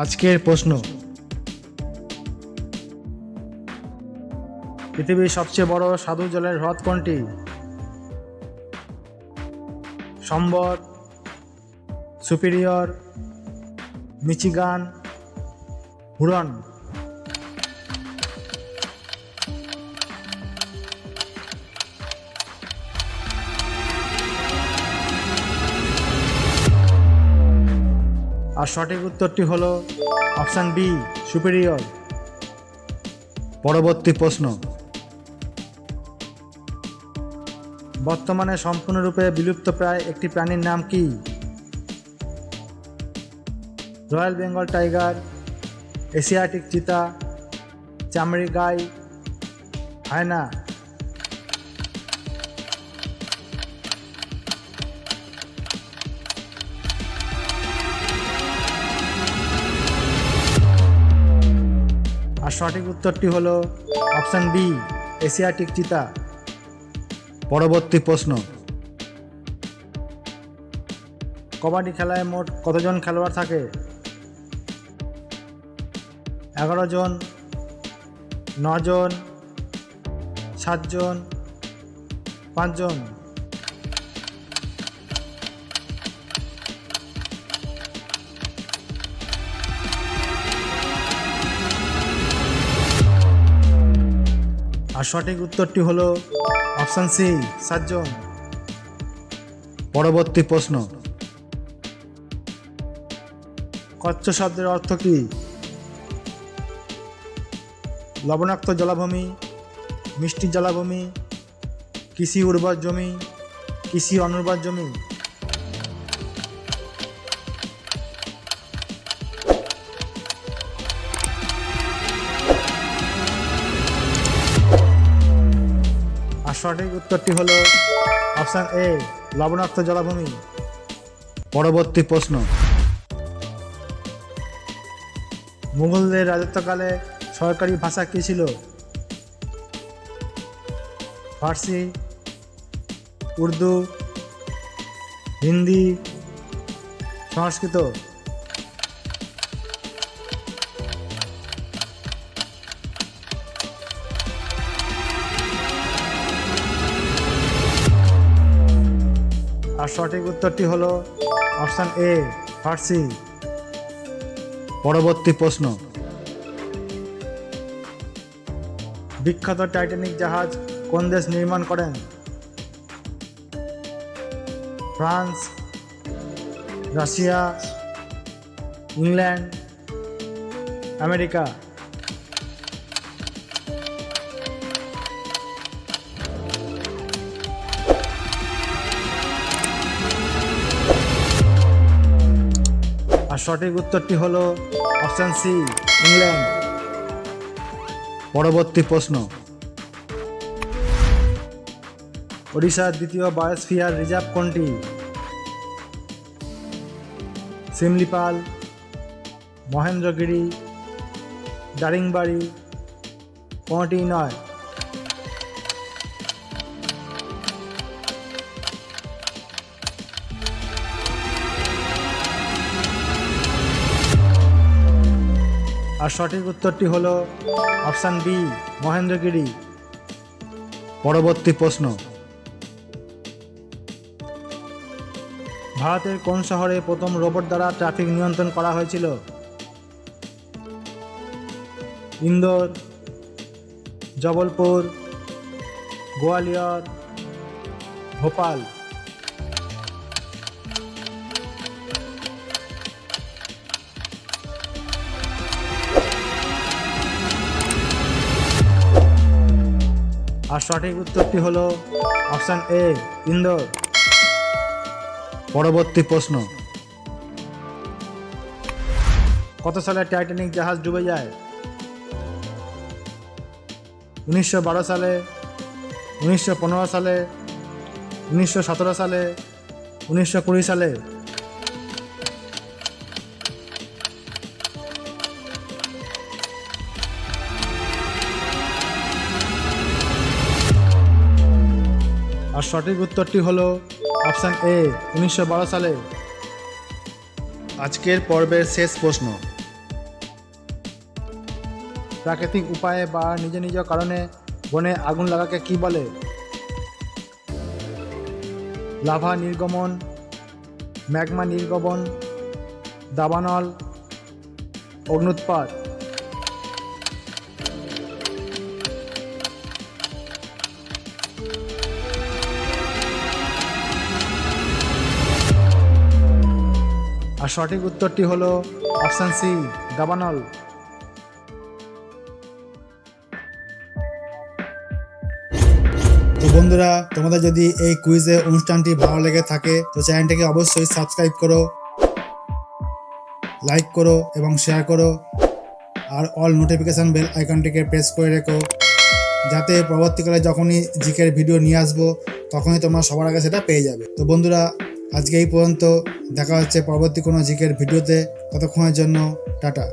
আজকের প্রশ্ন, পৃথিবীর সবচেয়ে বড় স্বাদু জলের হ্রদ কোনটি? সম্বর, সুপিরিয়র, মিচিগান, হুরন। আর সঠিক উত্তরটি হলো অপশান বি, সুপিরিয়র। পরবর্তী প্রশ্ন, বর্তমানে সম্পূর্ণরূপে বিলুপ্তপ্রায় একটি প্রাণীর নাম কি? রয়্যাল বেঙ্গল টাইগার, এশিয়াটিক চিতা, চামড়ি গাই, হায়না। আর সঠিক উত্তরটি হলো অপশান বি, এশিয়াটিক চিতা। পরবর্তী প্রশ্ন, কবাডি খেলায় মোট কতজন খেলোয়াড় থাকে? 11 জন, 9 জন, 7 জন, 5 জন। আর সঠিক উত্তরটি হলো অপশান সি, 7 জন। পরবর্তী প্রশ্ন, কচ্ছ শব্দের অর্থ কি? লবণাক্ত জলাভূমি, মিষ্টি জলাভূমি, কৃষি উর্বর জমি, কৃষি অনুর্বর জমি। আর সঠিক উত্তরটি হলো অপশান এ, লবণাক্ত জলাভূমি। পরবর্তী প্রশ্ন, মুঘলদের রাজত্বকালে সরকারি ভাষা কী ছিল? ফার্সি, উর্দু, হিন্দি, সংস্কৃত। আর সঠিক উত্তরটি হলো অপশান এ, ফার্সি। পরবর্তী প্রশ্ন, বিখ্যাত টাইটানিক জাহাজ কোন দেশ নির্মাণ করেন? France, Russia, England, America. আর সঠিক উত্তরটি হলো অপশান সি, ইংল্যান্ড। পরবর্তী প্রশ্ন, ওড়িশার দ্বিতীয় বায়োস্ফিয়ার রিজার্ভ কোনটি? শিমলিপাল, মহেন্দ্রগিরি, দারিংবাড়ি, কোনটি নয়? আর সঠিক উত্তরটি হলো অপশান বি, মহেন্দ্রগিরি। পরবর্তী প্রশ্ন, ভারতের কোন শহরে প্রথম রোবট দ্বারা ট্রাফিক নিয়ন্ত্রণ করা হয়েছিল? ইন্দোর, জবলপুর, গোয়ালিয়র, ভোপাল। আর সঠিক উত্তরটি হলো অপশান এ, ইন্দোর। পরবর্তী প্রশ্ন, কত সালে টাইটানিক জাহাজ ডুবে যায়? 1912 সালে, 1915 সালে, 1917 সালে, 1920 সালে। আর সঠিক উত্তরটি হলো অপশান এ, 1912 সালে। আজকের পর্বের শেষ প্রশ্ন, প্রাকৃতিক উপায়ে বা নিজ নিজ কারণে বনে আগুন লাগাকে কি বলে? লাভা নির্গমন, ম্যাগমা নির্গমন, দাবানল, অগ্নুৎপাত। আর সঠিক উত্তরটি হলো অপশান সি, দাবানল। তো বন্ধুরা, তোমাদের যদি এই কুইজে অনুষ্ঠানটি ভালো লেগে থাকে তো চ্যানেলটিকে অবশ্যই সাবস্ক্রাইব করো, লাইক করো এবং শেয়ার করো, আর অল নোটিফিকেশান বেল আইকনটিকে প্রেস করে রেখো, যাতে পরবর্তীকালে যখনই জিকের ভিডিও নিয়ে আসবো তখনই তোমরা সবার আগে সেটা পেয়ে যাবে। তো বন্ধুরা, আজকে এই পর্যন্ত, দেখা হচ্ছে পরবর্তী কোনো জিকের ভিডিওতে। ততক্ষণের জন্য টাটা।